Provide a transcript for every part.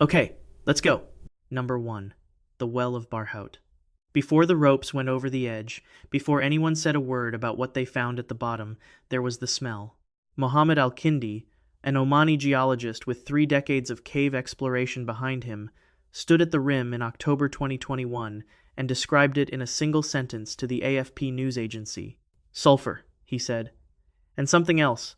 Okay, let's go. Number 1. The Well of Barhout. Before the ropes went over the edge, before anyone said a word about what they found at the bottom, there was the smell. Mohammed al-Kindi, an Omani geologist with 3 decades of cave exploration behind him, stood at the rim in October 2021 and described it in a single sentence to the AFP news agency. Sulfur, he said. And something else.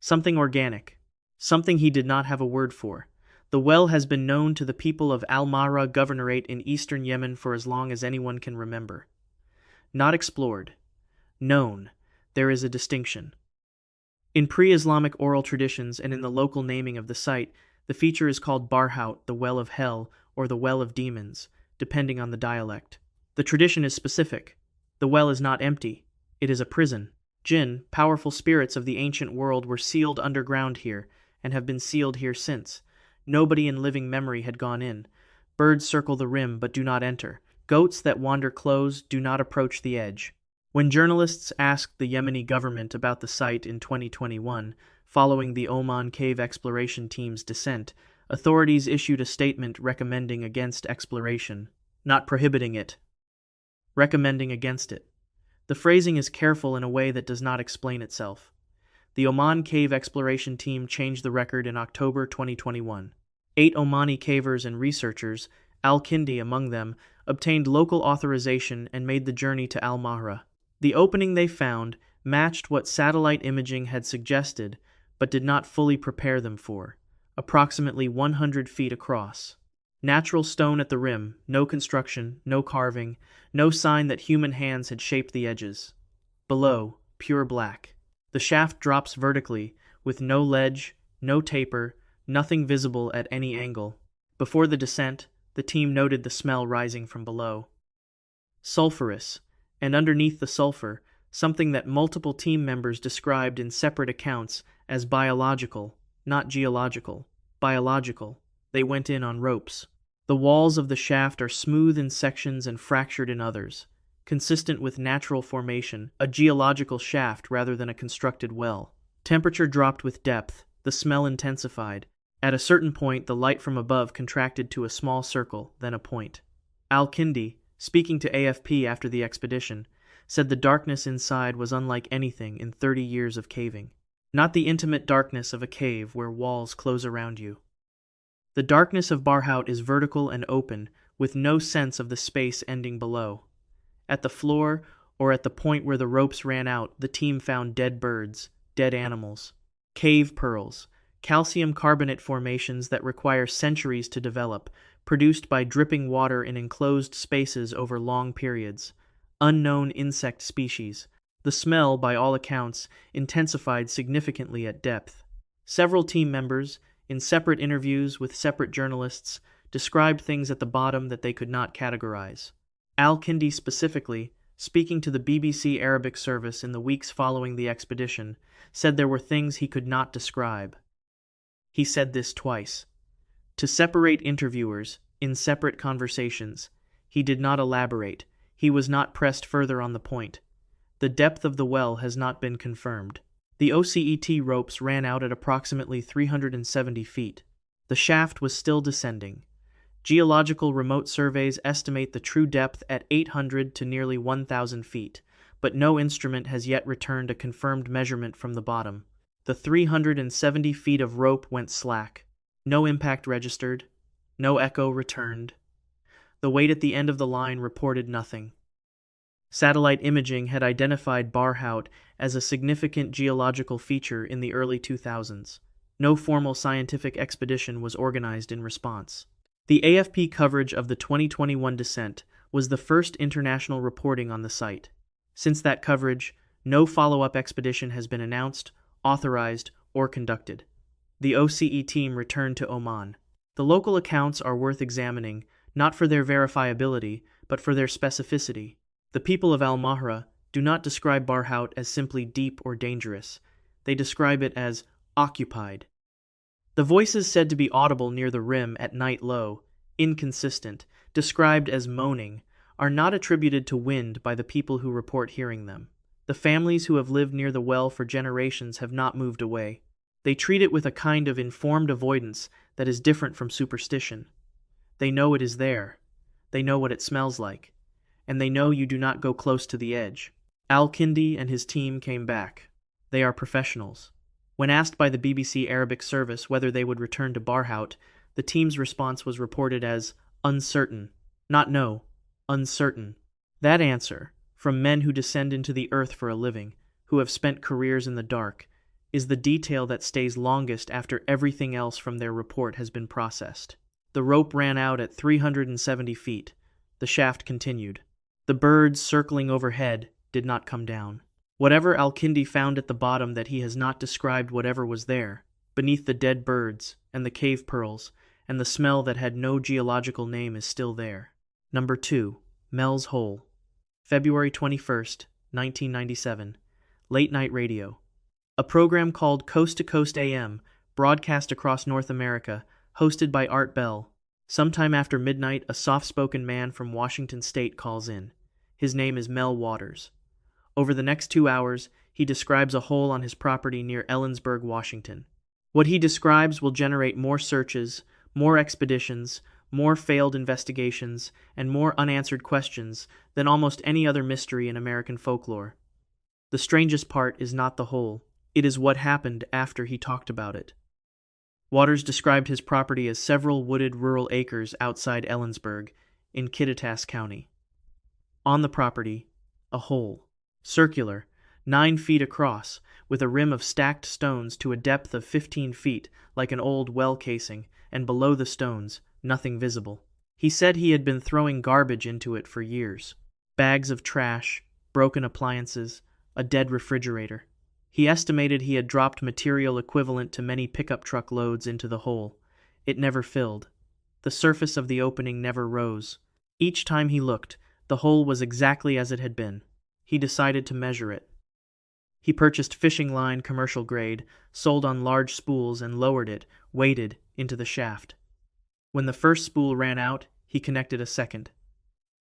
Something organic. Something he did not have a word for. The well has been known to the people of Al-Mahra Governorate in eastern Yemen for as long as anyone can remember. Not explored. Known. There is a distinction. In pre-Islamic oral traditions and in the local naming of the site, the feature is called Barhout, the Well of Hell, or the Well of Demons, depending on the dialect. The tradition is specific. The well is not empty. It is a prison. Jinn, powerful spirits of the ancient world, were sealed underground here, and have been sealed here since. Nobody in living memory had gone in. Birds circle the rim but do not enter. Goats that wander close do not approach the edge. When journalists asked the Yemeni government about the site in 2021, following the Oman cave exploration team's descent, authorities issued a statement recommending against exploration, not prohibiting it, recommending against it. The phrasing is careful in a way that does not explain itself. The Oman cave exploration team changed the record in October 2021. 8 Omani cavers and researchers, al-Kindi among them, obtained local authorization and made the journey to Al-Mahra. The opening they found matched what satellite imaging had suggested, but did not fully prepare them for. Approximately 100 feet across. Natural stone at the rim, no construction, no carving, no sign that human hands had shaped the edges. Below, pure black. The shaft drops vertically, with no ledge, no taper, nothing visible at any angle. Before the descent, the team noted the smell rising from below. Sulphurous, and underneath the sulfur, something that multiple team members described in separate accounts as biological, not geological, biological. They went in on ropes. The walls of the shaft are smooth in sections and fractured in others, consistent with natural formation, a geological shaft rather than a constructed well. Temperature dropped with depth, the smell intensified. At a certain point, the light from above contracted to a small circle, then a point. Al-Kindi, speaking to AFP after the expedition, said the darkness inside was unlike anything in 30 years of caving. Not the intimate darkness of a cave where walls close around you. The darkness of Barhout is vertical and open, with no sense of the space ending below. At the floor, or at the point where the ropes ran out, the team found dead birds, dead animals, cave pearls, calcium carbonate formations that require centuries to develop, produced by dripping water in enclosed spaces over long periods, unknown insect species. The smell, by all accounts, intensified significantly at depth. Several team members, in separate interviews with separate journalists, described things at the bottom that they could not categorize. Al-Kindi specifically, speaking to the BBC Arabic service in the weeks following the expedition, said there were things he could not describe. He said this twice. To separate interviewers, in separate conversations, he did not elaborate. He was not pressed further on the point. The depth of the well has not been confirmed. The OCET ropes ran out at approximately 370 feet. The shaft was still descending. Geological remote surveys estimate the true depth at 800 to nearly 1,000 feet, but no instrument has yet returned a confirmed measurement from the bottom. The 370 feet of rope went slack. No impact registered. No echo returned. The weight at the end of the line reported nothing. Satellite imaging had identified Barhout as a significant geological feature in the early 2000s. No formal scientific expedition was organized in response. The AFP coverage of the 2021 descent was the first international reporting on the site. Since that coverage, no follow-up expedition has been announced, authorized, or conducted. The OCE team returned to Oman. The local accounts are worth examining, not for their verifiability, but for their specificity. The people of Al-Mahra do not describe Barhout as simply deep or dangerous. They describe it as occupied. The voices said to be audible near the rim at night low, inconsistent, described as moaning, are not attributed to wind by the people who report hearing them. The families who have lived near the well for generations have not moved away. They treat it with a kind of informed avoidance that is different from superstition. They know it is there. They know what it smells like. And they know you do not go close to the edge. Al-Kindi and his team came back. They are professionals. When asked by the BBC Arabic service whether they would return to Barhout, the team's response was reported as uncertain. Not no, uncertain. That answer, from men who descend into the earth for a living, who have spent careers in the dark, is the detail that stays longest after everything else from their report has been processed. The rope ran out at 370 feet. The shaft continued. The birds circling overhead did not come down. Whatever Al-Kindi found at the bottom that he has not described whatever was there, beneath the dead birds and the cave pearls and the smell that had no geological name is still there. Number 2. Mel's Hole. February 21st, 1997. Late Night Radio. A program called Coast to Coast AM, broadcast across North America, hosted by Art Bell. Sometime after midnight, a soft-spoken man from Washington State calls in. His name is Mel Waters. Over the next 2 hours, he describes a hole on his property near Ellensburg, Washington. What he describes will generate more searches, more expeditions, more failed investigations, and more unanswered questions than almost any other mystery in American folklore. The strangest part is not the hole. It is what happened after he talked about it. Waters described his property as several wooded rural acres outside Ellensburg, in Kittitas County. On the property, a hole, circular, 9 feet across, with a rim of stacked stones to a depth of 15 feet, like an old well casing, and below the stones, nothing visible. He said he had been throwing garbage into it for years. Bags of trash, broken appliances, a dead refrigerator. He estimated he had dropped material equivalent to many pickup truck loads into the hole. It never filled. The surface of the opening never rose. Each time he looked, the hole was exactly as it had been. He decided to measure it. He purchased fishing line commercial grade, sold on large spools, and lowered it, weighted, into the shaft. When the first spool ran out, he connected a second.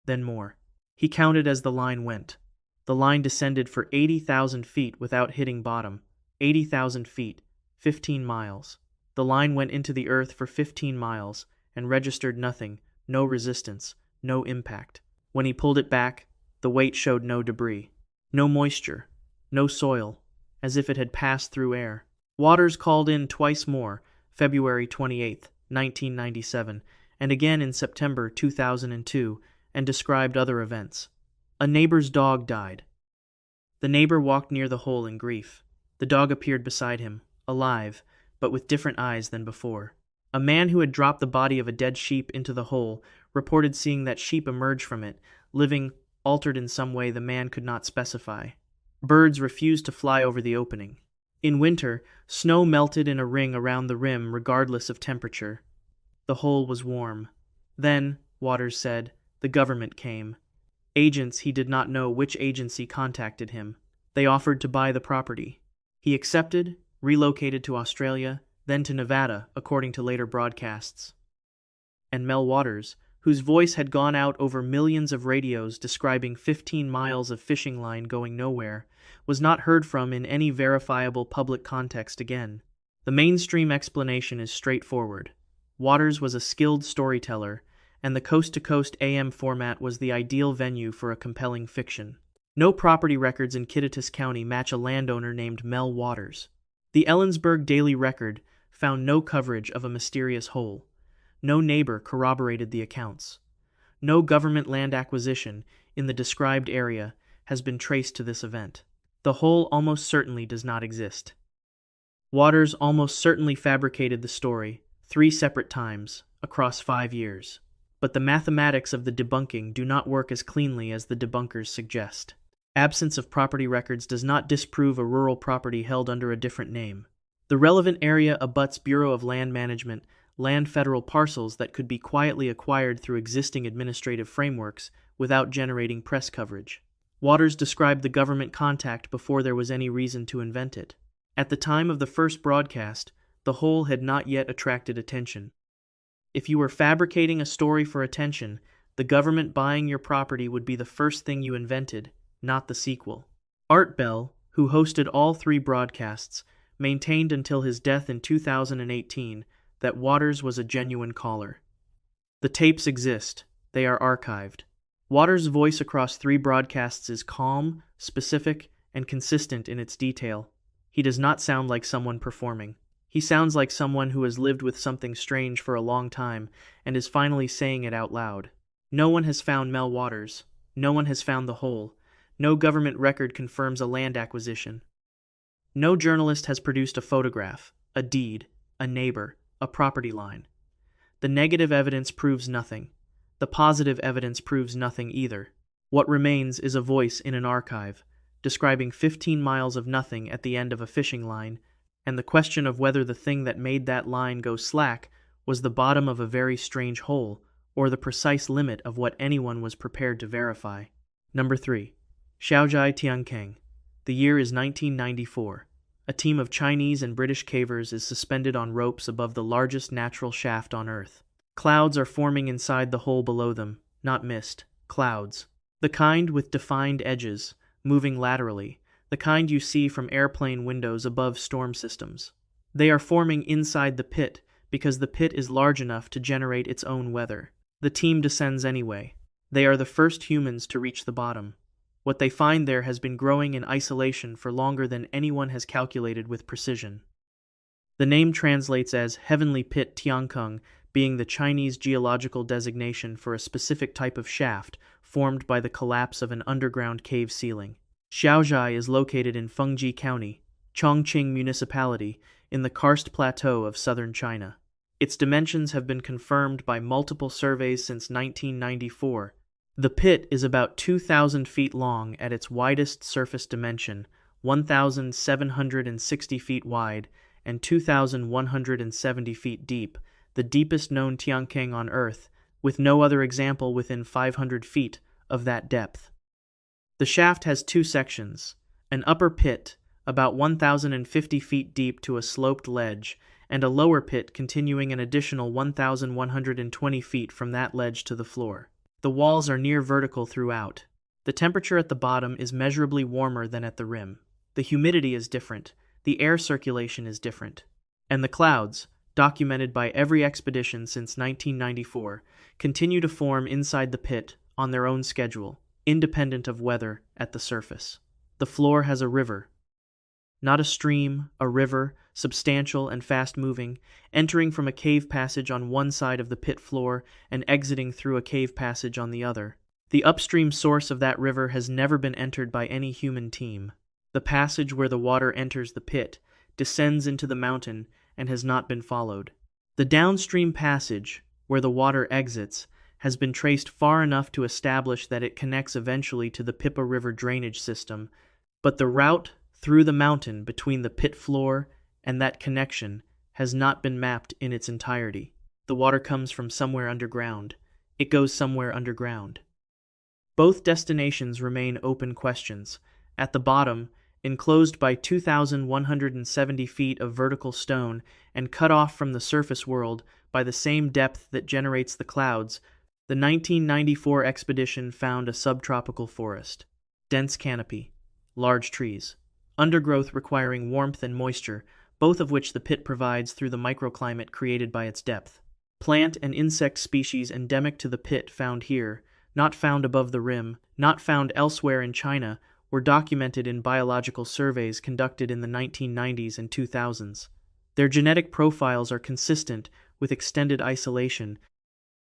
Then more. He counted as the line went. The line descended for 80,000 feet without hitting bottom. 80,000 feet, 15 miles. The line went into the earth for 15 miles and registered nothing, no resistance, no impact. When he pulled it back, the weight showed no debris, no moisture, no soil, as if it had passed through air. Waters called in twice more, February 28, 1997, and again in September 2002, and described other events. A neighbor's dog died. The neighbor walked near the hole in grief. The dog appeared beside him, alive, but with different eyes than before. A man who had dropped the body of a dead sheep into the hole reported seeing that sheep emerge from it, living, altered in some way the man could not specify. Birds refused to fly over the opening. In winter, snow melted in a ring around the rim regardless of temperature. The hole was warm. Then, Waters said, the government came. Agents he did not know which agency contacted him. They offered to buy the property. He accepted, relocated to Australia, then to Nevada, according to later broadcasts. And Mel Waters, whose voice had gone out over millions of radios describing 15 miles of fishing line going nowhere, was not heard from in any verifiable public context again. The mainstream explanation is straightforward. Waters was a skilled storyteller, and the coast-to-coast AM format was the ideal venue for a compelling fiction. No property records in Kittitas County match a landowner named Mel Waters. The Ellensburg Daily Record found no coverage of a mysterious hole. No neighbor corroborated the accounts. No government land acquisition in the described area has been traced to this event. The hole almost certainly does not exist. Waters almost certainly fabricated the story 3 separate times across 5 years. But the mathematics of the debunking do not work as cleanly as the debunkers suggest. Absence of property records does not disprove a rural property held under a different name. The relevant area abuts Bureau of Land Management, land federal parcels that could be quietly acquired through existing administrative frameworks without generating press coverage. Waters described the government contact before there was any reason to invent it. At the time of the first broadcast, the hole had not yet attracted attention. If you were fabricating a story for attention, the government buying your property would be the first thing you invented, not the sequel. Art Bell, who hosted all 3 broadcasts, maintained until his death in 2018 that Waters was a genuine caller. The tapes exist. They are archived. Waters' voice across 3 broadcasts is calm, specific, and consistent in its detail. He does not sound like someone performing. He sounds like someone who has lived with something strange for a long time and is finally saying it out loud. No one has found Mel Waters. No one has found the hole. No government record confirms a land acquisition. No journalist has produced a photograph, a deed, a neighbor, a property line. The negative evidence proves nothing. The positive evidence proves nothing either. What remains is a voice in an archive, describing 15 miles of nothing at the end of a fishing line, and the question of whether the thing that made that line go slack was the bottom of a very strange hole, or the precise limit of what anyone was prepared to verify. Number 3. Xiaozhai Tiankeng. The year is 1994. A team of Chinese and British cavers is suspended on ropes above the largest natural shaft on Earth. Clouds are forming inside the hole below them, not mist, clouds. The kind with defined edges, moving laterally, the kind you see from airplane windows above storm systems. They are forming inside the pit because the pit is large enough to generate its own weather. The team descends anyway. They are the first humans to reach the bottom. What they find there has been growing in isolation for longer than anyone has calculated with precision. The name translates as Heavenly Pit Tiankeng, being the Chinese geological designation for a specific type of shaft formed by the collapse of an underground cave ceiling. Xiaozhai is located in Fengji County, Chongqing Municipality, in the karst plateau of southern China. Its dimensions have been confirmed by multiple surveys since 1994. The pit is about 2,000 feet long at its widest surface dimension, 1,760 feet wide, and 2,170 feet deep, the deepest known Tiankeng on Earth, with no other example within 500 feet of that depth. The shaft has 2 sections, an upper pit, about 1,050 feet deep to a sloped ledge, and a lower pit continuing an additional 1,120 feet from that ledge to the floor. The walls are near vertical throughout. The temperature at the bottom is measurably warmer than at the rim. The humidity is different. The air circulation is different. And the clouds, documented by every expedition since 1994, continue to form inside the pit on their own schedule, independent of weather at the surface. The floor has a river. Not a stream, a river, substantial and fast-moving, entering from a cave passage on one side of the pit floor and exiting through a cave passage on the other. The upstream source of that river has never been entered by any human team. The passage where the water enters the pit descends into the mountain and has not been followed. The downstream passage, where the water exits, has been traced far enough to establish that it connects eventually to the Pippa River drainage system, but the route through the mountain between the pit floor and that connection has not been mapped in its entirety. The water comes from somewhere underground. It goes somewhere underground. Both destinations remain open questions. At the bottom, enclosed by 2,170 feet of vertical stone and cut off from the surface world by the same depth that generates the clouds, the 1994 expedition found a subtropical forest. Dense canopy, large trees, undergrowth requiring warmth and moisture, both of which the pit provides through the microclimate created by its depth. Plant and insect species endemic to the pit found here, not found above the rim, not found elsewhere in China, were documented in biological surveys conducted in the 1990s and 2000s. Their genetic profiles are consistent with extended isolation.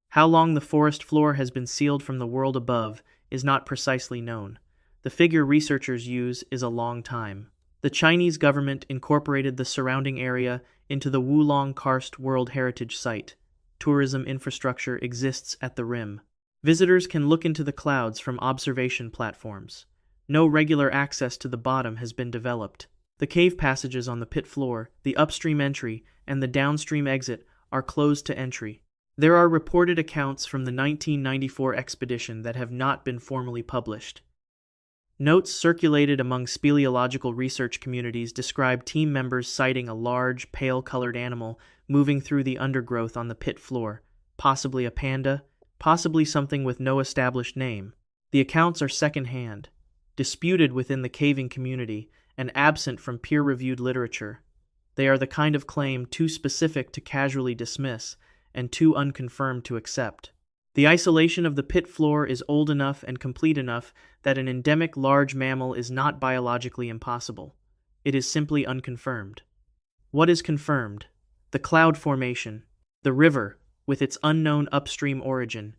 How long the forest floor has been sealed from the world above is not precisely known. The figure researchers use is a long time. The Chinese government incorporated the surrounding area into the Wulong Karst World Heritage Site. Tourism infrastructure exists at the rim. Visitors can look into the clouds from observation platforms. No regular access to the bottom has been developed. The cave passages on the pit floor, the upstream entry, and the downstream exit are closed to entry. There are reported accounts from the 1994 expedition that have not been formally published. Notes circulated among speleological research communities describe team members sighting a large, pale-colored animal moving through the undergrowth on the pit floor, possibly a panda, possibly something with no established name. The accounts are second-hand, disputed within the caving community, and absent from peer-reviewed literature. They are the kind of claim too specific to casually dismiss and too unconfirmed to accept. The isolation of the pit floor is old enough and complete enough that an endemic large mammal is not biologically impossible. It is simply unconfirmed. What is confirmed? The cloud formation, the river with its unknown upstream origin,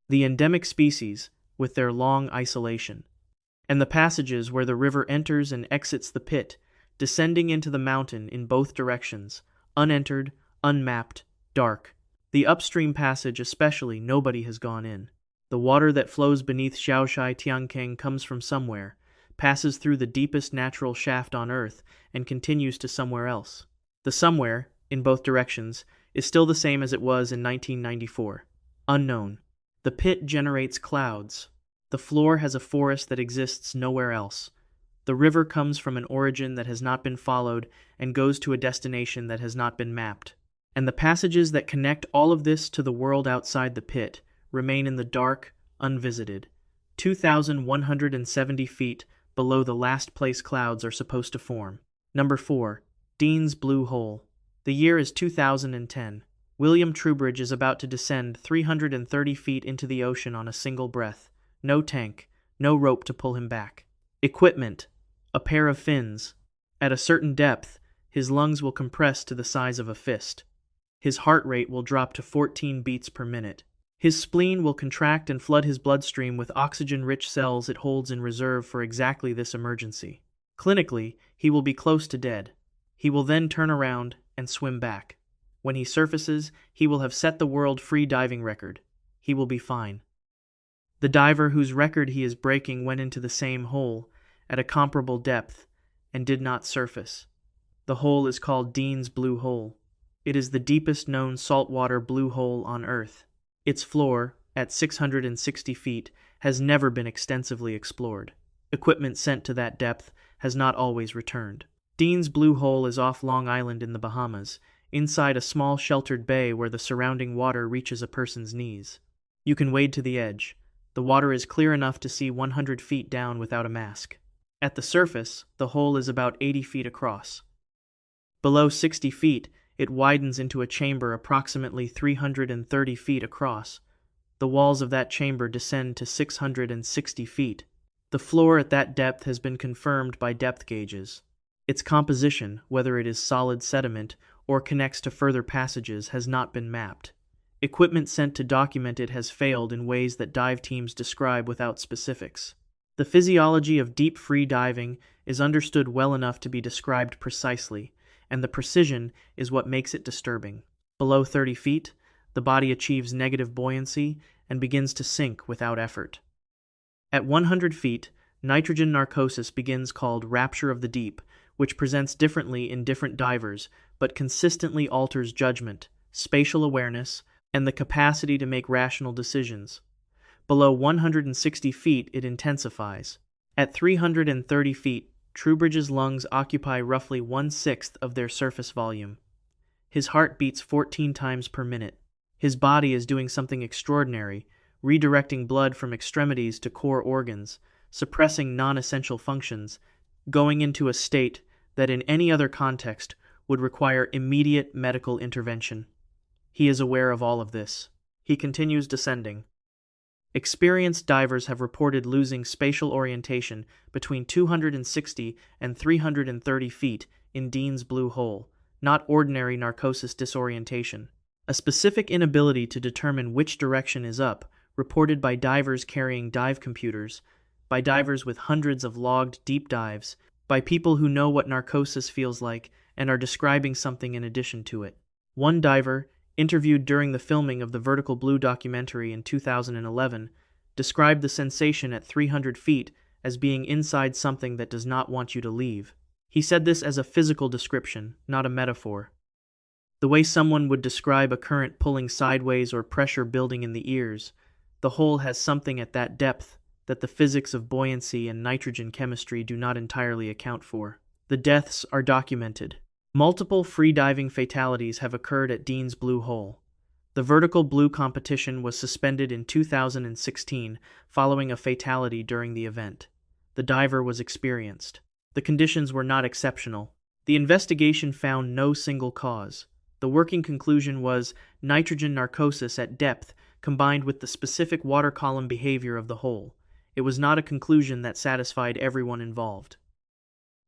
the endemic species with their long isolation, and the passages where the river enters and exits the pit, descending into the mountain in both directions, unentered, unmapped, dark. The upstream passage especially nobody has gone in. The water that flows beneath Xiaozhai Tiankeng comes from somewhere, passes through the deepest natural shaft on Earth, and continues to somewhere else. The somewhere, in both directions, is still the same as it was in 1994. Unknown. The pit generates clouds. The floor has a forest that exists nowhere else. The river comes from an origin that has not been followed and goes to a destination that has not been mapped. And the passages that connect all of this to the world outside the pit remain in the dark, unvisited. 2,170 feet below the last place clouds are supposed to form. Number 4. Dean's Blue Hole. The year is 2010. William Trubridge is about to descend 330 feet into the ocean on a single breath. No tank, no rope to pull him back. Equipment: a pair of fins. At a certain depth, his lungs will compress to the size of a fist. His heart rate will drop to 14 beats per minute. His spleen will contract and flood his bloodstream with oxygen-rich cells it holds in reserve for exactly this emergency. Clinically, he will be close to dead. He will then turn around and swim back. When he surfaces, he will have set the world free diving record. He will be fine. The diver whose record he is breaking went into the same hole, at a comparable depth, and did not surface. The hole is called Dean's Blue Hole. It is the deepest known saltwater blue hole on Earth. Its floor, at 660 feet, has never been extensively explored. Equipment sent to that depth has not always returned. Dean's Blue Hole is off Long Island in the Bahamas, inside a small sheltered bay where the surrounding water reaches a person's knees. You can wade to the edge. The water is clear enough to see 100 feet down without a mask. At the surface, the hole is about 80 feet across. Below 60 feet, it widens into a chamber approximately 330 feet across. The walls of that chamber descend to 660 feet. The floor at that depth has been confirmed by depth gauges. Its composition, whether it is solid sediment or connects to further passages, has not been mapped. Equipment sent to document it has failed in ways that dive teams describe without specifics. The physiology of deep free diving is understood well enough to be described precisely, and the precision is what makes it disturbing. Below 30 feet, the body achieves negative buoyancy and begins to sink without effort. At 100 feet, nitrogen narcosis begins, called rapture of the deep, which presents differently in different divers but consistently alters judgment, spatial awareness, and the capacity to make rational decisions. Below 160 feet, it intensifies. At 330 feet, Trubridge's lungs occupy roughly 1/6 of their surface volume. His heart beats 14 times per minute. His body is doing something extraordinary, redirecting blood from extremities to core organs, suppressing non-essential functions, going into a state that in any other context would require immediate medical intervention. He is aware of all of this. He continues descending. Experienced divers have reported losing spatial orientation between 260 and 330 feet in Dean's Blue Hole, not ordinary narcosis disorientation. A specific inability to determine which direction is up, reported by divers carrying dive computers, by divers with hundreds of logged deep dives, by people who know what narcosis feels like and are describing something in addition to it. One diver, interviewed during the filming of the Vertical Blue documentary in 2011, described the sensation at 300 feet as being inside something that does not want you to leave. He said this as a physical description, not a metaphor. The way someone would describe a current pulling sideways or pressure building in the ears, the hole has something at that depth that the physics of buoyancy and nitrogen chemistry do not entirely account for. The deaths are documented. Multiple free-diving fatalities have occurred at Dean's Blue Hole. The Vertical Blue competition was suspended in 2016 following a fatality during the event. The diver was experienced. The conditions were not exceptional. The investigation found no single cause. The working conclusion was nitrogen narcosis at depth combined with the specific water column behavior of the hole. It was not a conclusion that satisfied everyone involved.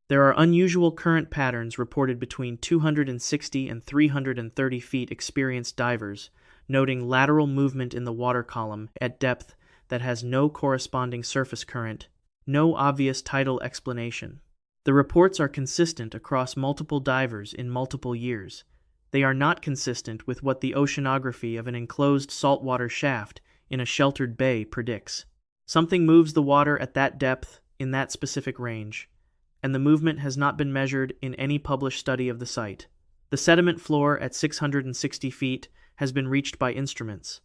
There are unusual current patterns reported between 260 and 330 feet experienced divers, noting lateral movement in the water column at depth that has no corresponding surface current, no obvious tidal explanation. The reports are consistent across multiple divers in multiple years. They are not consistent with what the oceanography of an enclosed saltwater shaft in a sheltered bay predicts. Something moves the water at that depth in that specific range, and the movement has not been measured in any published study of the site. The sediment floor at 660 feet has been reached by instruments.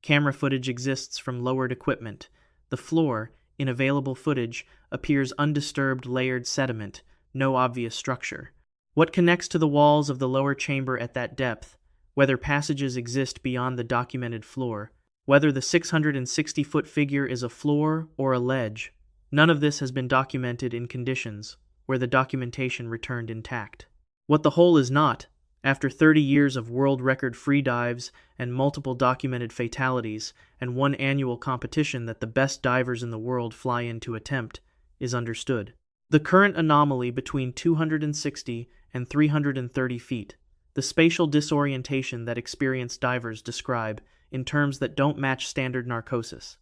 Camera footage exists from lowered equipment. The floor, in available footage, appears undisturbed layered sediment, no obvious structure. What connects to the walls of the lower chamber at that depth, whether passages exist beyond the documented floor, whether the 660-foot figure is a floor or a ledge, none of this has been documented in conditions where the documentation returned intact. What the hole is not, after 30 years of world record free dives and multiple documented fatalities and one annual competition that the best divers in the world fly in to attempt, is understood. The current anomaly between 260 and 330 feet, the spatial disorientation that experienced divers describe in terms that don't match standard narcosis.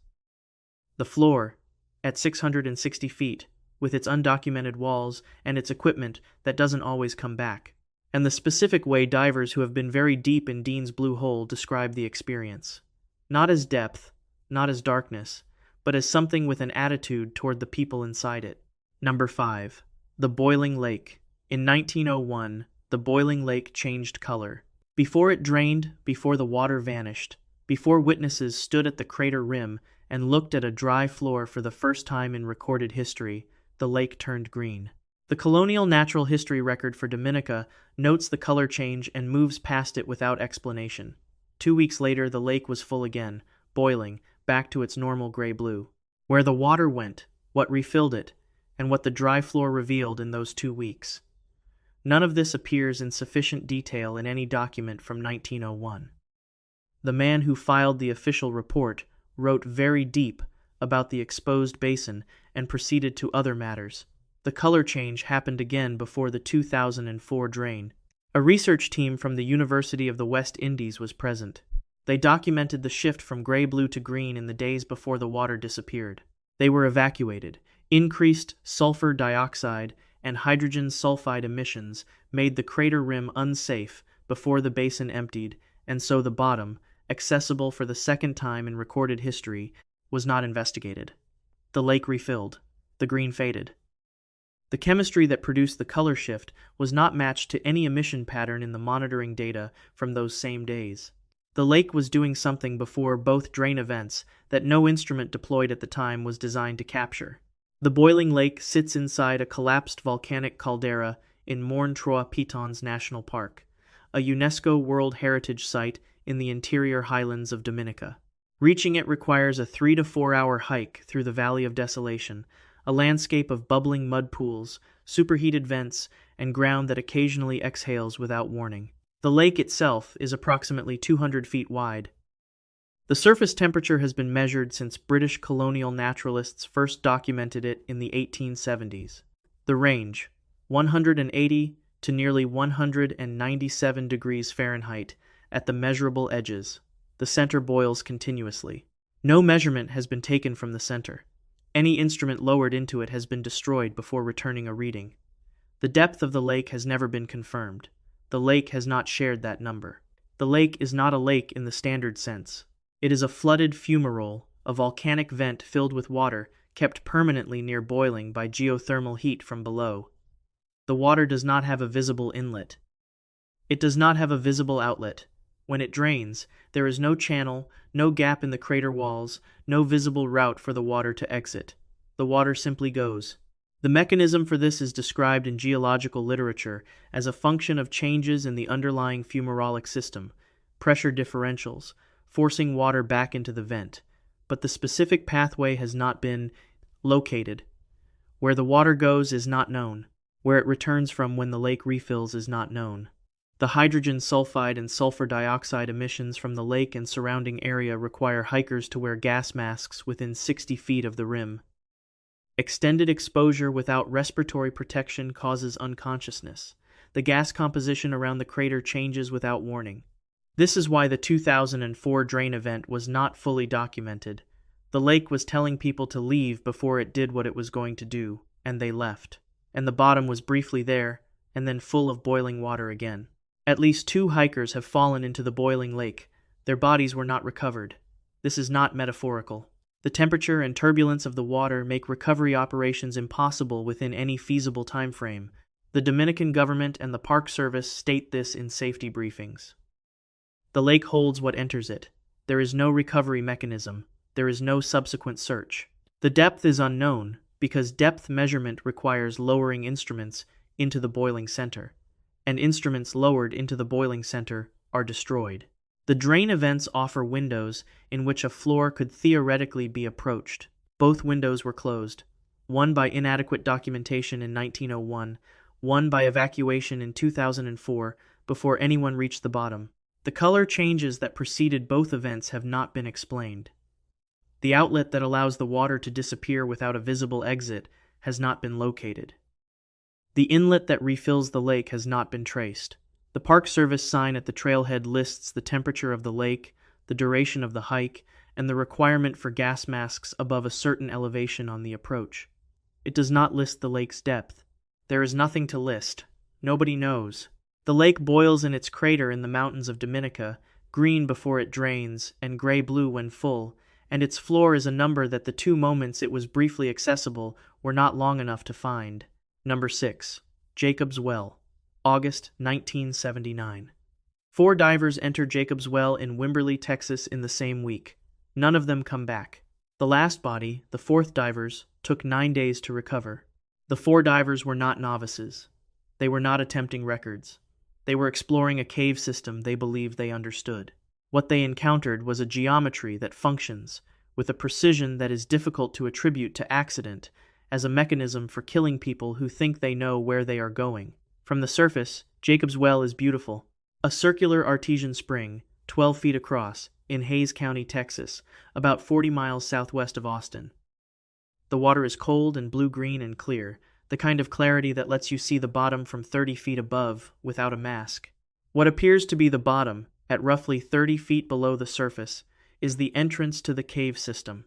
The floor, at 660 feet, with its undocumented walls and its equipment that doesn't always come back, and the specific way divers who have been very deep in Dean's Blue Hole describe the experience. Not as depth, not as darkness, but as something with an attitude toward the people inside it. Number 5. The Boiling Lake. In 1901, the Boiling Lake changed color. Before it drained, before the water vanished, before witnesses stood at the crater rim and looked at a dry floor for the first time in recorded history, the lake turned green. The colonial natural history record for Dominica notes the color change and moves past it without explanation. 2 weeks later, the lake was full again, boiling, back to its normal gray-blue. Where the water went, what refilled it, and what the dry floor revealed in those 2 weeks. None of this appears in sufficient detail in any document from 1901. The man who filed the official report wrote very deep about the exposed basin and proceeded to other matters. The color change happened again before the 2004 drain. A research team from the University of the West Indies was present. They documented the shift from gray-blue to green in the days before the water disappeared. They were evacuated. Increased sulfur dioxide and hydrogen sulfide emissions made the crater rim unsafe before the basin emptied, and so the bottom, accessible for the second time in recorded history, was not investigated. The lake refilled. The green faded. The chemistry that produced the color shift was not matched to any emission pattern in the monitoring data from those same days. The lake was doing something before both drain events that no instrument deployed at the time was designed to capture. The boiling lake sits inside a collapsed volcanic caldera in Morne Trois Pitons National Park, a UNESCO World Heritage Site in the interior highlands of Dominica. Reaching it requires a 3 to 4 hour hike through the Valley of Desolation, a landscape of bubbling mud pools, superheated vents, and ground that occasionally exhales without warning. The lake itself is approximately 200 feet wide. The surface temperature has been measured since British colonial naturalists first documented it in the 1870s. The range, 180 to nearly 197 degrees Fahrenheit at the measurable edges. The center boils continuously. No measurement has been taken from the center. Any instrument lowered into it has been destroyed before returning a reading. The depth of the lake has never been confirmed. The lake has not shared that number. The lake is not a lake in the standard sense. It is a flooded fumarole, a volcanic vent filled with water kept permanently near boiling by geothermal heat from below. The water does not have a visible inlet. It does not have a visible outlet. When it drains, there is no channel, no gap in the crater walls, no visible route for the water to exit. The water simply goes. The mechanism for this is described in geological literature as a function of changes in the underlying fumarolic system, pressure differentials, forcing water back into the vent, but the specific pathway has not been located. Where the water goes is not known. Where it returns from when the lake refills is not known. The hydrogen sulfide and sulfur dioxide emissions from the lake and surrounding area require hikers to wear gas masks within 60 feet of the rim. Extended exposure without respiratory protection causes unconsciousness. The gas composition around the crater changes without warning. This is why the 2004 drain event was not fully documented. The lake was telling people to leave before it did what it was going to do, and they left. And the bottom was briefly there, and then full of boiling water again. At least 2 hikers have fallen into the boiling lake. Their bodies were not recovered. This is not metaphorical. The temperature and turbulence of the water make recovery operations impossible within any feasible time frame. The Dominican government and the Park Service state this in safety briefings. The lake holds what enters it. There is no recovery mechanism. There is no subsequent search. The depth is unknown, because depth measurement requires lowering instruments into the boiling center, and instruments lowered into the boiling center are destroyed. The drain events offer windows in which a floor could theoretically be approached. Both windows were closed, one by inadequate documentation in 1901, one by evacuation in 2004 before anyone reached the bottom. The color changes that preceded both events have not been explained. The outlet that allows the water to disappear without a visible exit has not been located. The inlet that refills the lake has not been traced. The Park Service sign at the trailhead lists the temperature of the lake, the duration of the hike, and the requirement for gas masks above a certain elevation on the approach. It does not list the lake's depth. There is nothing to list. Nobody knows. The lake boils in its crater in the mountains of Dominica, green before it drains, and gray-blue when full, and its floor is a number that the 2 moments it was briefly accessible were not long enough to find. Number 6. Jacob's Well, August 1979. 4 divers enter Jacob's Well in Wimberley, Texas in the same week. None of them come back. The last body, the 4th divers, took 9 days to recover. The 4 divers were not novices. They were not attempting records. They were exploring a cave system they believed they understood. What they encountered was a geometry that functions, with a precision that is difficult to attribute to accident, as a mechanism for killing people who think they know where they are going. From the surface, Jacob's Well is beautiful. A circular artesian spring, 12 feet across, in Hays County, Texas, about 40 miles southwest of Austin. The water is cold and blue-green and clear, the kind of clarity that lets you see the bottom from 30 feet above without a mask. What appears to be the bottom, at roughly 30 feet below the surface, is the entrance to the cave system,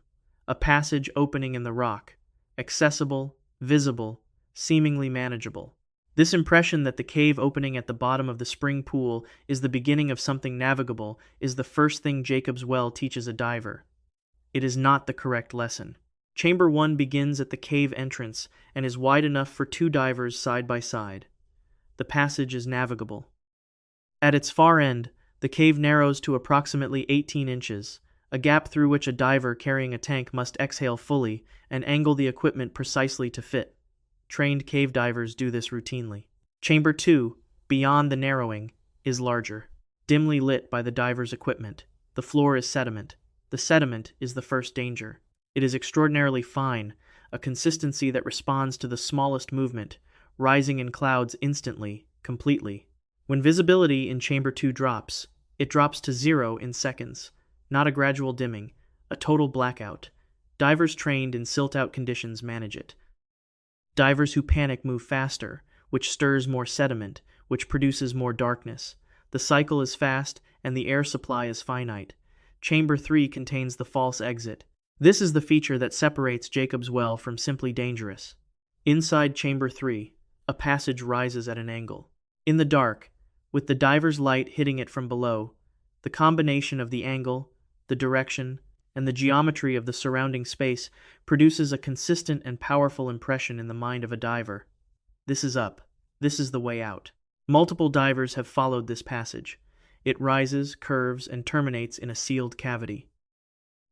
a passage opening in the rock, accessible, visible, seemingly manageable. This impression that the cave opening at the bottom of the spring pool is the beginning of something navigable is the first thing Jacob's Well teaches a diver. It is not the correct lesson. Chamber 1 begins at the cave entrance and is wide enough for 2 divers side by side. The passage is navigable. At its far end, the cave narrows to approximately 18 inches, a gap through which a diver carrying a tank must exhale fully and angle the equipment precisely to fit. Trained cave divers do this routinely. Chamber 2, beyond the narrowing, is larger, dimly lit by the diver's equipment. The floor is sediment. The sediment is the first danger. It is extraordinarily fine, a consistency that responds to the smallest movement, rising in clouds instantly, completely. When visibility in Chamber 2 drops, it drops to 0 in seconds, not a gradual dimming, a total blackout. Divers trained in silt-out conditions manage it. Divers who panic move faster, which stirs more sediment, which produces more darkness. The cycle is fast, and the air supply is finite. Chamber 3 contains the false exit. This is the feature that separates Jacob's Well from simply dangerous. Inside Chamber 3, a passage rises at an angle. In the dark, with the diver's light hitting it from below, the combination of the angle, the direction, and the geometry of the surrounding space produces a consistent and powerful impression in the mind of a diver. This is up. This is the way out. Multiple divers have followed this passage. It rises, curves, and terminates in a sealed cavity.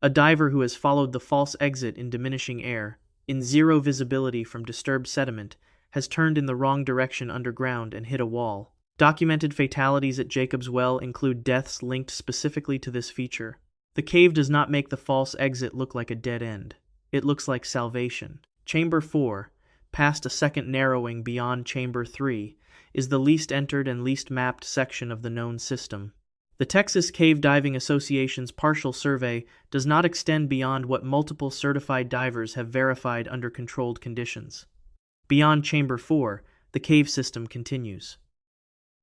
A diver who has followed the false exit in diminishing air, in 0 visibility from disturbed sediment, has turned in the wrong direction underground and hit a wall. Documented fatalities at Jacob's Well include deaths linked specifically to this feature. The cave does not make the false exit look like a dead end. It looks like salvation. Chamber 4, past a second narrowing beyond Chamber 3, is the least entered and least mapped section of the known system. The Texas Cave Diving Association's partial survey does not extend beyond what multiple certified divers have verified under controlled conditions. Beyond Chamber 4, the cave system continues.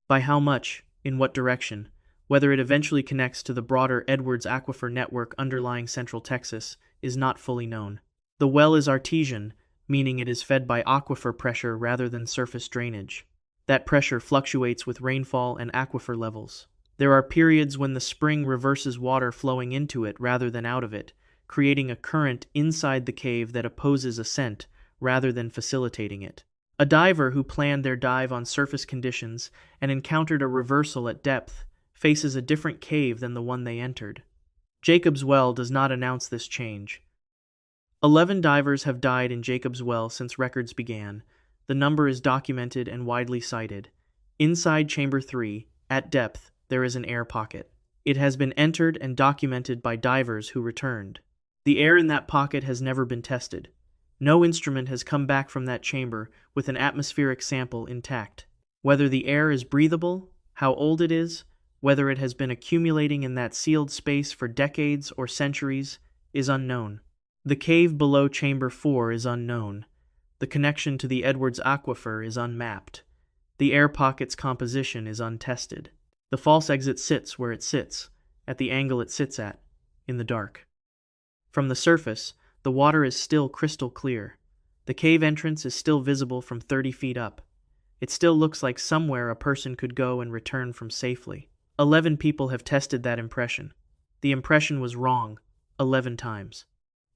By how much, in what direction, whether it eventually connects to the broader Edwards Aquifer network underlying central Texas, is not fully known. The well is artesian, meaning it is fed by aquifer pressure rather than surface drainage. That pressure fluctuates with rainfall and aquifer levels. There are periods when the spring reverses water flowing into it rather than out of it, creating a current inside the cave that opposes ascent rather than facilitating it. A diver who planned their dive on surface conditions and encountered a reversal at depth faces a different cave than the one they entered. Jacob's Well does not announce this change. 11 divers have died in Jacob's Well since records began. The number is documented and widely cited. Inside Chamber 3, at depth, there is an air pocket. It has been entered and documented by divers who returned. The air in that pocket has never been tested. No instrument has come back from that chamber with an atmospheric sample intact. Whether the air is breathable, how old it is, whether it has been accumulating in that sealed space for decades or centuries, is unknown. The cave below Chamber 4 is unknown. The connection to the Edwards Aquifer is unmapped. The air pocket's composition is untested. The false exit sits where it sits, at the angle it sits at, in the dark. From the surface, the water is still crystal clear. The cave entrance is still visible from 30 feet up. It still looks like somewhere a person could go and return from safely. 11 people have tested that impression. The impression was wrong, 11 times.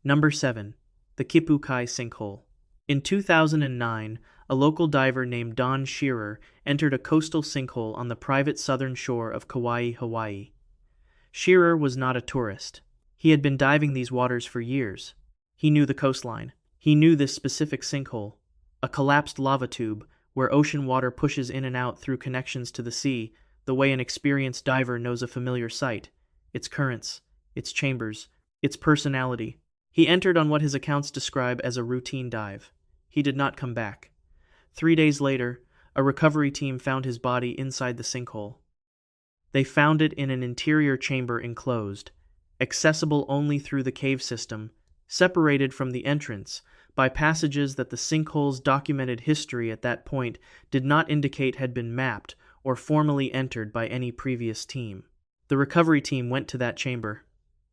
Number 7. The Kipuk Kai sinkhole. In 2009, a local diver named Don Shearer entered a coastal sinkhole on the private southern shore of Kauai, Hawaii. Shearer was not a tourist. He had been diving these waters for years. He knew the coastline. He knew this specific sinkhole, a collapsed lava tube where ocean water pushes in and out through connections to the sea, the way an experienced diver knows a familiar sight, its currents, its chambers, its personality. He entered on what his accounts describe as a routine dive. He did not come back. 3 days later, a recovery team found his body inside the sinkhole. They found it in an interior chamber enclosed, accessible only through the cave system, separated from the entrance by passages that the sinkhole's documented history at that point did not indicate had been mapped or formally entered by any previous team. The recovery team went to that chamber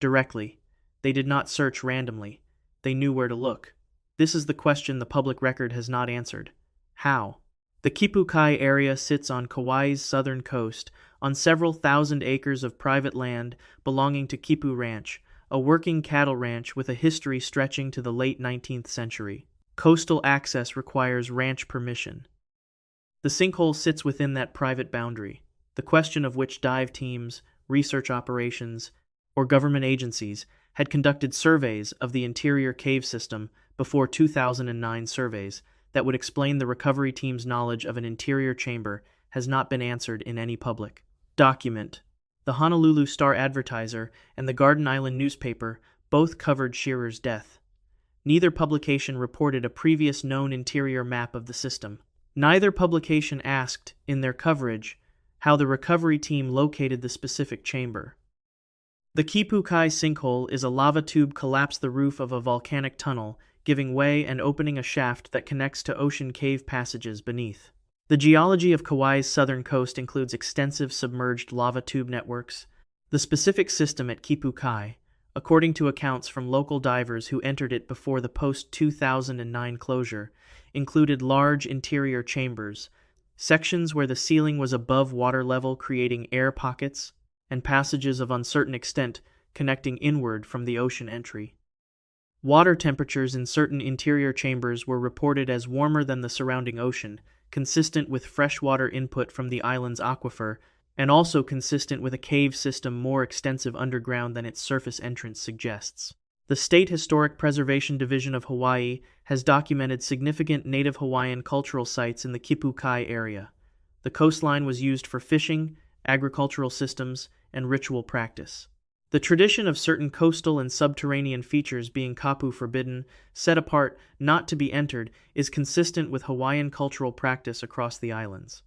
directly. They did not search randomly. They knew where to look. This is the question the public record has not answered. How? The Kipuk Kai area sits on Kauai's southern coast, on several thousand acres of private land belonging to Kipu Ranch, a working cattle ranch with a history stretching to the late 19th century. Coastal access requires ranch permission. The sinkhole sits within that private boundary, the question of which dive teams, research operations, or government agencies had conducted surveys of the interior cave system before 2009 surveys that would explain the recovery team's knowledge of an interior chamber has not been answered in any public document. The Honolulu Star-Advertiser and the Garden Island newspaper both covered Shearer's death. Neither publication reported a previous known interior map of the system. Neither publication asked, in their coverage, how the recovery team located the specific chamber. The Kipuk Kai sinkhole is a lava tube collapsed the roof of a volcanic tunnel, giving way and opening a shaft that connects to ocean cave passages beneath. The geology of Kauai's southern coast includes extensive submerged lava tube networks. The specific system at Kipuk Kai, according to accounts from local divers who entered it before the post-2009 closure, included large interior chambers, sections where the ceiling was above water level creating air pockets, and passages of uncertain extent connecting inward from the ocean entry. Water temperatures in certain interior chambers were reported as warmer than the surrounding ocean, consistent with freshwater input from the island's aquifer, and also consistent with a cave system more extensive underground than its surface entrance suggests. The State Historic Preservation Division of Hawaii has documented significant native Hawaiian cultural sites in the Kipuk Kai area. The coastline was used for fishing, agricultural systems, and ritual practice. The tradition of certain coastal and subterranean features being kapu forbidden, set apart, not to be entered, is consistent with Hawaiian cultural practice across the islands.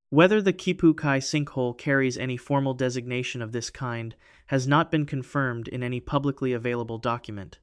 Whether the Kipuk Kai sinkhole carries any formal designation of this kind has not been confirmed in any publicly available document.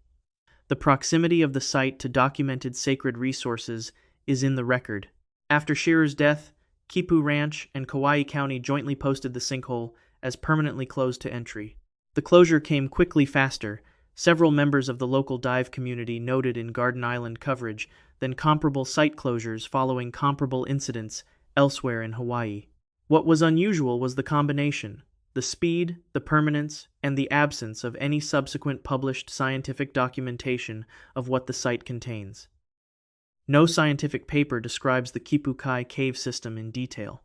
The proximity of the site to documented sacred resources is in the record. After Shearer's death, Kipu Ranch and Kauai County jointly posted the sinkhole as permanently closed to entry. The closure came quickly faster, several members of the local dive community noted in Garden Island coverage, than comparable site closures following comparable incidents elsewhere in Hawaii. What was unusual was the combination, the speed, the permanence, and the absence of any subsequent published scientific documentation of what the site contains. No scientific paper describes the Kipuk Kai cave system in detail.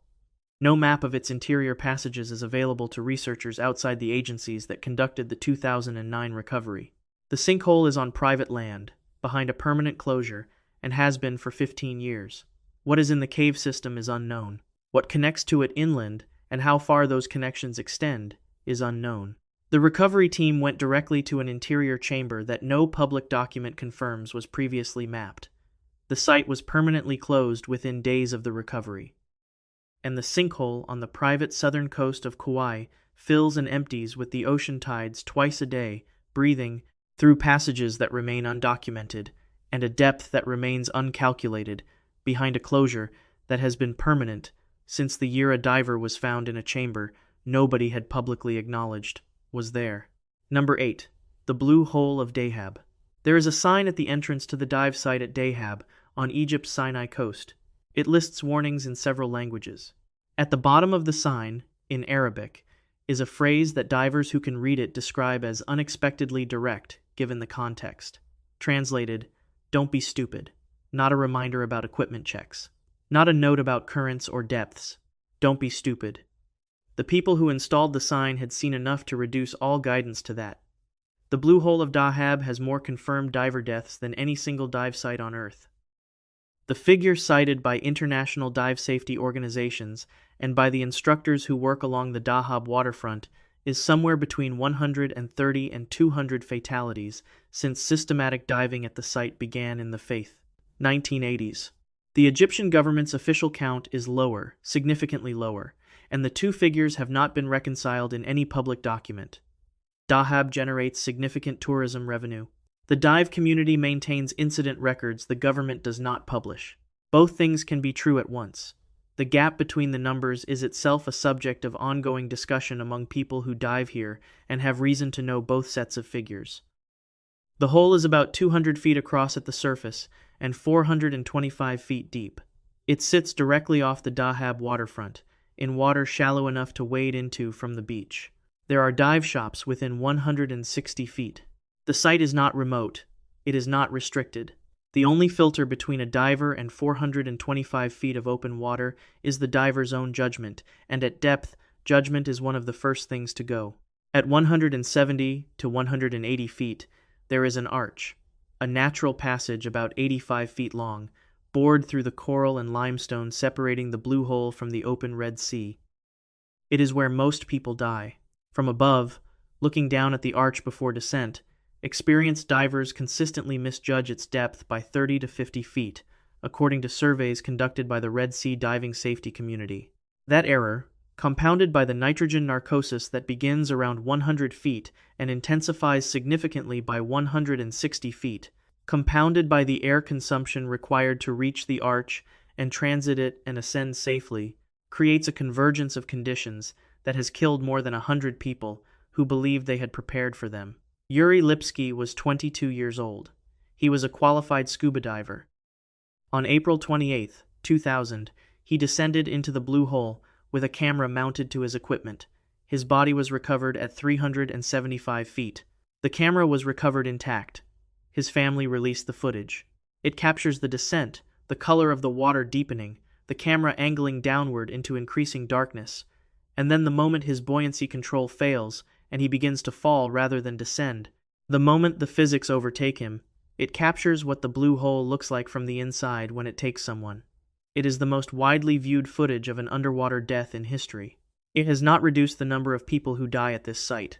No map of its interior passages is available to researchers outside the agencies that conducted the 2009 recovery. The sinkhole is on private land, behind a permanent closure, and has been for 15 years. What is in the cave system is unknown. What connects to it inland, and how far those connections extend, is unknown. The recovery team went directly to an interior chamber that no public document confirms was previously mapped. The site was permanently closed within days of the recovery. And the sinkhole on the private southern coast of Kauai fills and empties with the ocean tides twice a day, breathing through passages that remain undocumented and a depth that remains uncalculated behind a closure that has been permanent since the year a diver was found in a chamber nobody had publicly acknowledged was there. Number 8. The Blue Hole of Dahab. There is a sign at the entrance to the dive site at Dahab on Egypt's Sinai coast. It lists warnings in several languages. At the bottom of the sign, in Arabic, is a phrase that divers who can read it describe as unexpectedly direct, given the context. Translated, "Don't be stupid." Not a reminder about equipment checks. Not a note about currents or depths. Don't be stupid. The people who installed the sign had seen enough to reduce all guidance to that. The Blue Hole of Dahab has more confirmed diver deaths than any single dive site on Earth. The figure cited by international dive safety organizations and by the instructors who work along the Dahab waterfront is somewhere between 130 and 200 fatalities since systematic diving at the site began in the 1980s. The Egyptian government's official count is lower, significantly lower, and the two figures have not been reconciled in any public document. Dahab generates significant tourism revenue. The dive community maintains incident records the government does not publish. Both things can be true at once. The gap between the numbers is itself a subject of ongoing discussion among people who dive here and have reason to know both sets of figures. The hole is about 200 feet across at the surface and 425 feet deep. It sits directly off the Dahab waterfront, in water shallow enough to wade into from the beach. There are dive shops within 160 feet. The site is not remote. It is not restricted. The only filter between a diver and 425 feet of open water is the diver's own judgment, and at depth, judgment is one of the first things to go. At 170 to 180 feet, there is an arch, a natural passage about 85 feet long, bored through the coral and limestone separating the Blue Hole from the open Red Sea. It is where most people die. From above, looking down at the arch before descent, experienced divers consistently misjudge its depth by 30 to 50 feet, according to surveys conducted by the Red Sea diving safety community. That error, compounded by the nitrogen narcosis that begins around 100 feet and intensifies significantly by 160 feet, compounded by the air consumption required to reach the arch and transit it and ascend safely, creates a convergence of conditions that has killed more than 100 people who believed they had prepared for them. Yuri Lipsky was 22 years old. He was a qualified scuba diver. On April 28, 2000, he descended into the Blue Hole with a camera mounted to his equipment. His body was recovered at 375 feet. The camera was recovered intact. His family released the footage. It captures the descent, the color of the water deepening, the camera angling downward into increasing darkness, and then the moment his buoyancy control fails, and he begins to fall rather than descend. The moment the physics overtake him, it captures what the Blue Hole looks like from the inside when it takes someone. It is the most widely viewed footage of an underwater death in history. It has not reduced the number of people who die at this site.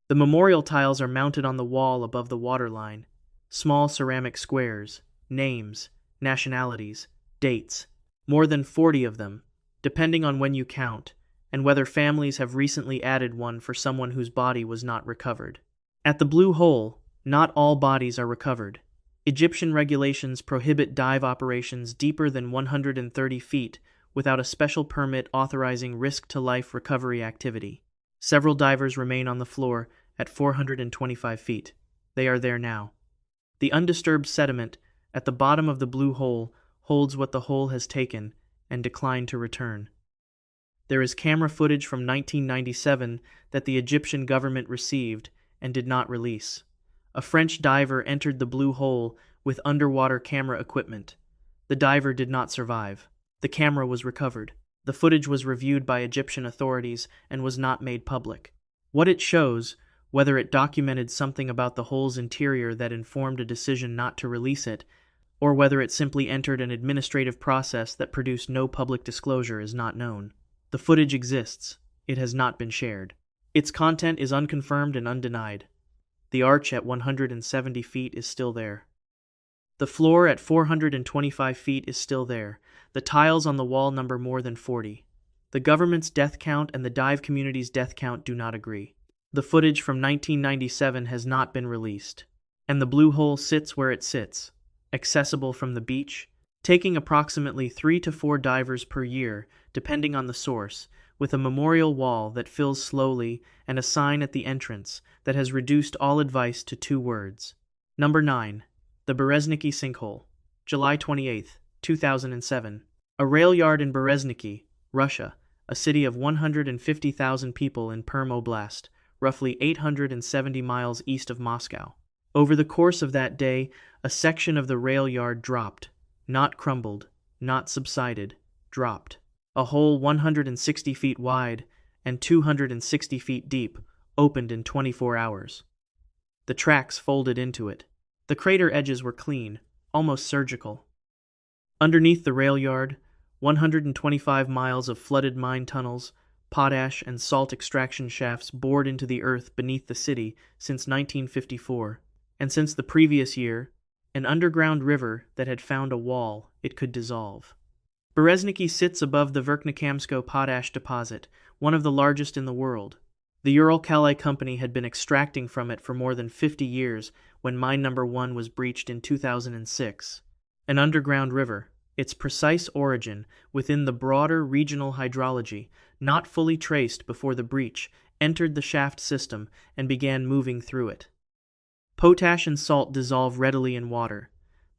The memorial tiles are mounted on the wall above the waterline. Small ceramic squares, names, nationalities, dates, more than 40 of them, depending on when you count, and whether families have recently added one for someone whose body was not recovered. At the Blue Hole, not all bodies are recovered. Egyptian regulations prohibit dive operations deeper than 130 feet without a special permit authorizing risk-to-life recovery activity. Several divers remain on the floor at 425 feet. They are there now. The undisturbed sediment at the bottom of the Blue Hole holds what the hole has taken and declined to return. There is camera footage from 1997 that the Egyptian government received and did not release. A French diver entered the Blue Hole with underwater camera equipment. The diver did not survive. The camera was recovered. The footage was reviewed by Egyptian authorities and was not made public. What it shows, whether it documented something about the hole's interior that informed a decision not to release it, or whether it simply entered an administrative process that produced no public disclosure, is not known. The footage exists. It has not been shared. Its content is unconfirmed and undenied. The arch at 170 feet is still there. The floor at 425 feet is still there. The tiles on the wall number more than 40. The government's death count and the dive community's death count do not agree. The footage from 1997 has not been released. And the Blue Hole sits where it sits, accessible from the beach, taking approximately 3 to 4 divers per year, depending on the source, with a memorial wall that fills slowly and a sign at the entrance that has reduced all advice to 2 words. Number 9. The Berezniki Sinkhole. July 28, 2007. A rail yard in Berezniki, Russia, a city of 150,000 people in Perm Oblast, roughly 870 miles east of Moscow. Over the course of that day, a section of the rail yard dropped, not crumbled, not subsided, dropped. A hole 160 feet wide and 260 feet deep opened in 24 hours. The tracks folded into it. The crater edges were clean, almost surgical. Underneath the rail yard, 125 miles of flooded mine tunnels, potash and salt extraction shafts bored into the earth beneath the city since 1954, and since the previous year, an underground river that had found a wall it could dissolve. Berezniki sits above the Verkhnekhamsko potash deposit, one of the largest in the world. The Ural-Kali company had been extracting from it for more than 50 years when mine number 1 was breached in 2006. An underground river, its precise origin within the broader regional hydrology, not fully traced before the breach, entered the shaft system and began moving through it. Potash and salt dissolve readily in water.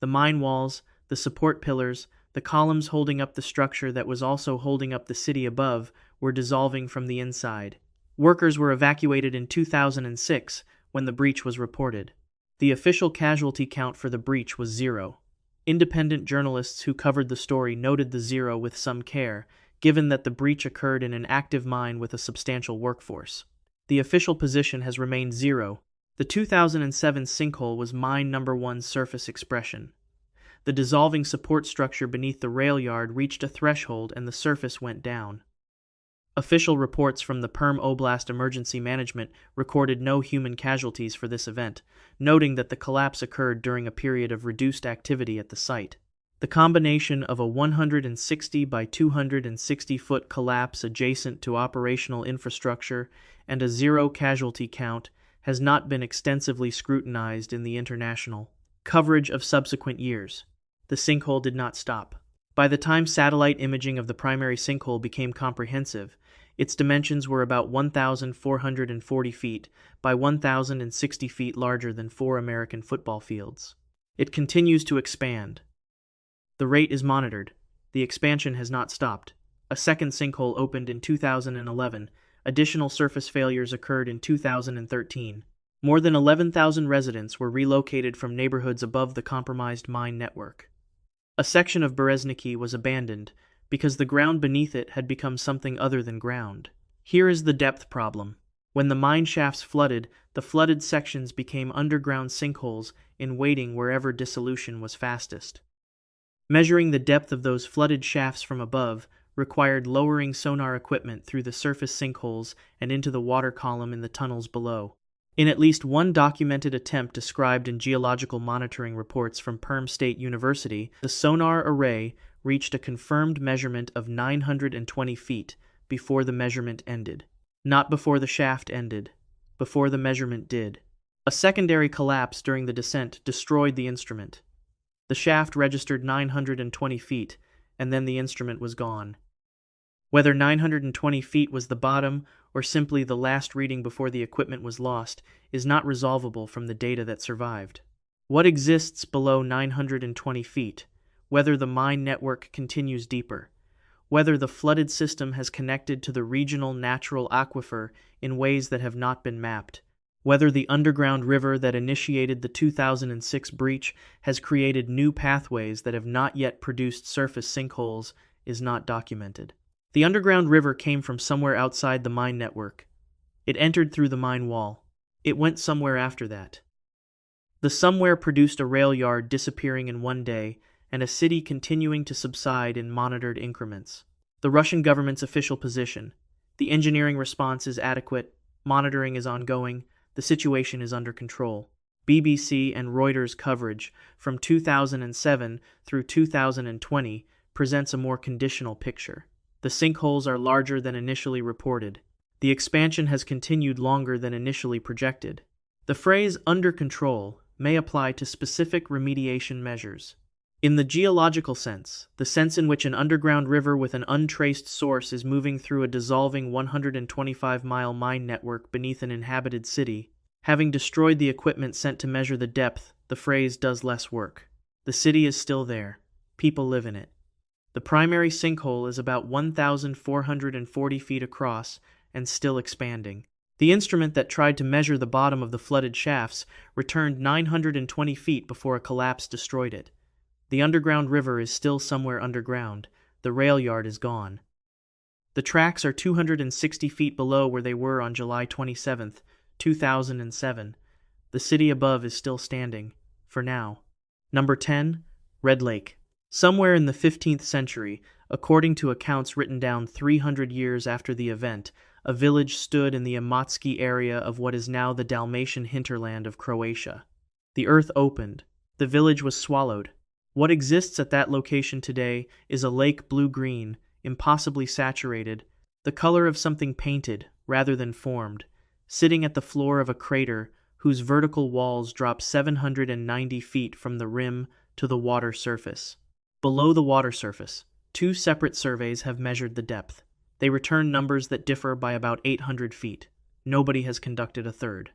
The mine walls, the support pillars, the columns holding up the structure that was also holding up the city above were dissolving from the inside. Workers were evacuated in 2006 when the breach was reported. The official casualty count for the breach was 0. Independent journalists who covered the story noted the 0 with some care, given that the breach occurred in an active mine with a substantial workforce. The official position has remained 0. The 2007 sinkhole was mine number 1's surface expression. The dissolving support structure beneath the rail yard reached a threshold and the surface went down. Official reports from the Perm Oblast Emergency Management recorded no human casualties for this event, noting that the collapse occurred during a period of reduced activity at the site. The combination of a 160 by 260-foot collapse adjacent to operational infrastructure and a 0 casualty count has not been extensively scrutinized in the international coverage of subsequent years. The sinkhole did not stop. By the time satellite imaging of the primary sinkhole became comprehensive, its dimensions were about 1,440 feet by 1,060 feet larger than 4 American football fields. It continues to expand. The rate is monitored. The expansion has not stopped. A second sinkhole opened in 2011. Additional surface failures occurred in 2013. More than 11,000 residents were relocated from neighborhoods above the compromised mine network. A section of Berezniki was abandoned because the ground beneath it had become something other than ground. Here is the depth problem. When the mine shafts flooded, the flooded sections became underground sinkholes in waiting wherever dissolution was fastest. Measuring the depth of those flooded shafts from above required lowering sonar equipment through the surface sinkholes and into the water column in the tunnels below. In at least one documented attempt described in geological monitoring reports from Perm State University, the sonar array reached a confirmed measurement of 920 feet before the measurement ended. Not before the shaft ended, before the measurement did. A secondary collapse during the descent destroyed the instrument. The shaft registered 920 feet, and then the instrument was gone. Whether 920 feet was the bottom or simply the last reading before the equipment was lost is not resolvable from the data that survived. What exists below 920 feet, whether the mine network continues deeper, whether the flooded system has connected to the regional natural aquifer in ways that have not been mapped, whether the underground river that initiated the 2006 breach has created new pathways that have not yet produced surface sinkholes is not documented. The underground river came from somewhere outside the mine network. It entered through the mine wall. It went somewhere after that. The somewhere produced a rail yard disappearing in one day and a city continuing to subside in monitored increments. The Russian government's official position: the engineering response is adequate, monitoring is ongoing, the situation is under control. BBC and Reuters coverage from 2007 through 2020 presents a more conditional picture. The sinkholes are larger than initially reported. The expansion has continued longer than initially projected. The phrase "under control" may apply to specific remediation measures. In the geological sense, the sense in which an underground river with an untraced source is moving through a dissolving 125-mile mine network beneath an inhabited city, having destroyed the equipment sent to measure the depth, the phrase does less work. The city is still there. People live in it. The primary sinkhole is about 1,440 feet across and still expanding. The instrument that tried to measure the bottom of the flooded shafts returned 920 feet before a collapse destroyed it. The underground river is still somewhere underground. The rail yard is gone. The tracks are 260 feet below where they were on July 27, 2007. The city above is still standing, for now. Number 10, Red Lake. Somewhere in the 15th century, according to accounts written down 300 years after the event, a village stood in the Imotski area of what is now the Dalmatian hinterland of Croatia. The earth opened. The village was swallowed. What exists at that location today is a lake blue-green, impossibly saturated, the color of something painted rather than formed, sitting at the floor of a crater whose vertical walls drop 790 feet from the rim to the water surface. Below the water surface, two separate surveys have measured the depth. They return numbers that differ by about 800 feet. Nobody has conducted a third.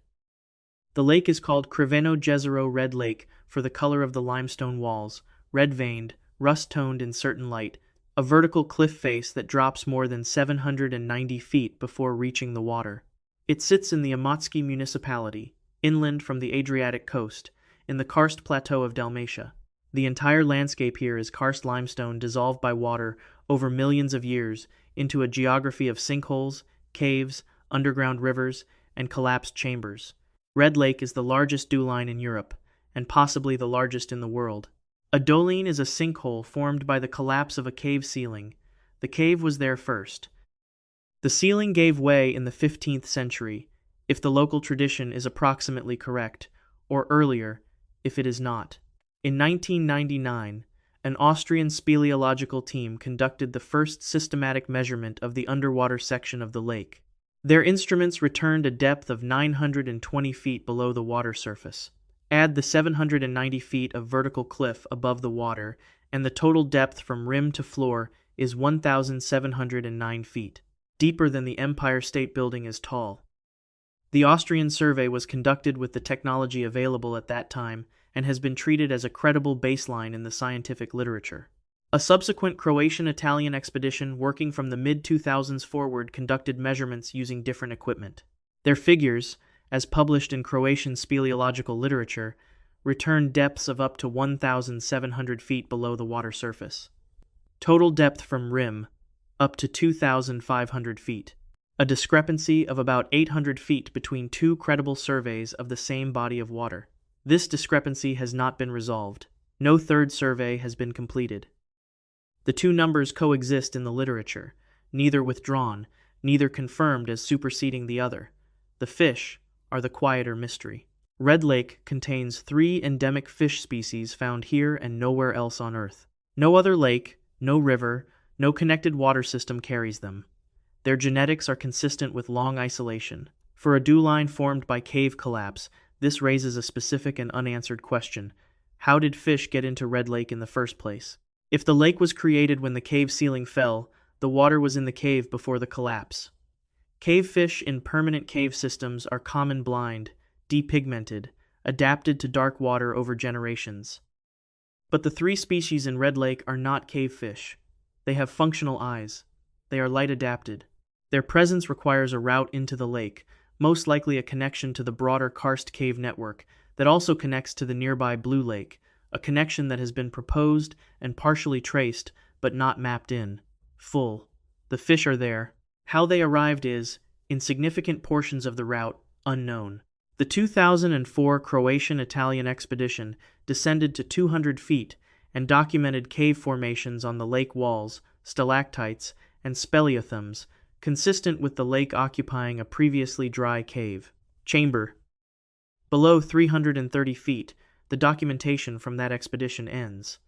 The lake is called Crveno Jezero Red Lake for the color of the limestone walls, red-veined, rust-toned in certain light, a vertical cliff face that drops more than 790 feet before reaching the water. It sits in the Imotski municipality, inland from the Adriatic coast, in the karst plateau of Dalmatia. The entire landscape here is karst limestone dissolved by water over millions of years into a geography of sinkholes, caves, underground rivers, and collapsed chambers. Red Lake is the largest duline in Europe, and possibly the largest in the world. A doline is a sinkhole formed by the collapse of a cave ceiling. The cave was there first. The ceiling gave way in the 15th century, if the local tradition is approximately correct, or earlier, if it is not. In 1999, an Austrian speleological team conducted the first systematic measurement of the underwater section of the lake. Their instruments returned a depth of 920 feet below the water surface. Add the 790 feet of vertical cliff above the water, and the total depth from rim to floor is 1,709 feet, deeper than the Empire State Building is tall. The Austrian survey was conducted with the technology available at that time and has been treated as a credible baseline in the scientific literature. A subsequent Croatian-Italian expedition working from the mid-2000s forward conducted measurements using different equipment. Their figures, as published in Croatian speleological literature, returned depths of up to 1,700 feet below the water surface. Total depth from rim, up to 2,500 feet. A discrepancy of about 800 feet between two credible surveys of the same body of water. This discrepancy has not been resolved. No third survey has been completed. The two numbers coexist in the literature, neither withdrawn, neither confirmed as superseding the other. The fish, are the quieter mystery. Red Lake contains 3 endemic fish species found here and nowhere else on Earth. No other lake, no river, no connected water system carries them. Their genetics are consistent with long isolation. For a dewline formed by cave collapse, this raises a specific and unanswered question. How did fish get into Red Lake in the first place? If the lake was created when the cave ceiling fell, the water was in the cave before the collapse. Cave fish in permanent cave systems are common blind, depigmented, adapted to dark water over generations. But the 3 species in Red Lake are not cave fish. They have functional eyes. They are light adapted. Their presence requires a route into the lake, most likely a connection to the broader karst cave network that also connects to the nearby Blue Lake, a connection that has been proposed and partially traced but not mapped in. Full. The fish are there. How they arrived is, in significant portions of the route, unknown. The 2004 Croatian-Italian expedition descended to 200 feet and documented cave formations on the lake walls, stalactites, and speleothems, consistent with the lake occupying a previously dry cave chamber. Below 330 feet, the documentation from that expedition ends.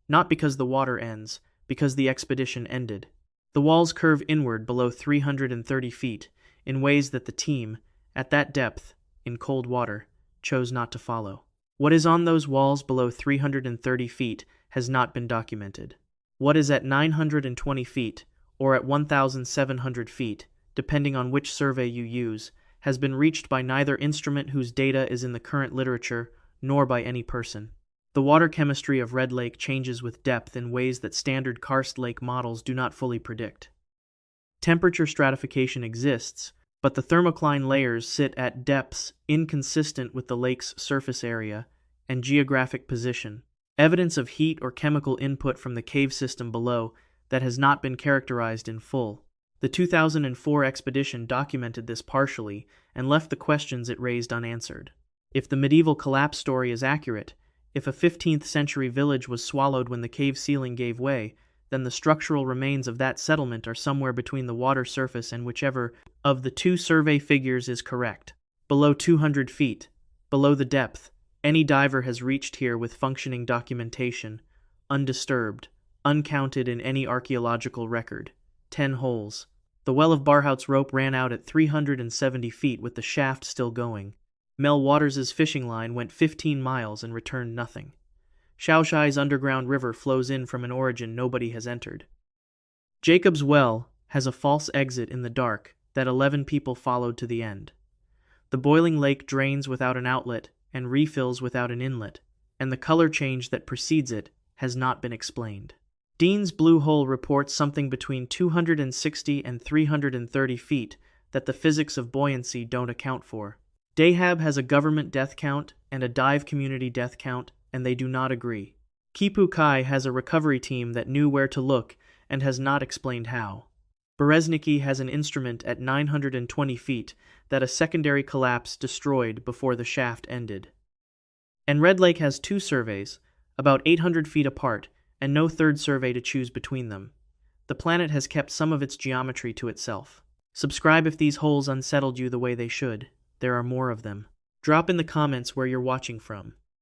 Not because the water ends, because the expedition ended. The walls curve inward below 330 feet in ways that the team, at that depth, in cold water, chose not to follow. What is on those walls below 330 feet has not been documented. What is at 920 feet, or at 1,700 feet, depending on which survey you use, has been reached by neither instrument whose data is in the current literature, nor by any person. The water chemistry of Red Lake changes with depth in ways that standard karst lake models do not fully predict. Temperature stratification exists, but the thermocline layers sit at depths inconsistent with the lake's surface area and geographic position. Evidence of heat or chemical input from the cave system below that has not been characterized in full. The 2004 expedition documented this partially and left the questions it raised unanswered. If the medieval collapse story is accurate, if a 15th century village was swallowed when the cave ceiling gave way, then the structural remains of that settlement are somewhere between the water surface and whichever of the 2 survey figures is correct. Below 200 feet, below the depth, any diver has reached here with functioning documentation, undisturbed, uncounted in any archaeological record. 10 holes. The Well of Barhout's rope ran out at 370 feet with the shaft still going. Mel Waters's fishing line went 15 miles and returned nothing. Xiaozhai's underground river flows in from an origin nobody has entered. Jacob's Well has a false exit in the dark that 11 people followed to the end. The boiling lake drains without an outlet and refills without an inlet, and the color change that precedes it has not been explained. Dean's Blue Hole reports something between 260 and 330 feet that the physics of buoyancy don't account for. Dahab has a government death count and a dive community death count, and they do not agree. Kipuk Kai has a recovery team that knew where to look and has not explained how. Berezniki has an instrument at 920 feet that a secondary collapse destroyed before the shaft ended. And Red Lake has 2 surveys, about 800 feet apart, and no third survey to choose between them. The planet has kept some of its geometry to itself. Subscribe if these holes unsettled you the way they should. There are more of them. Drop in the comments where you're watching from.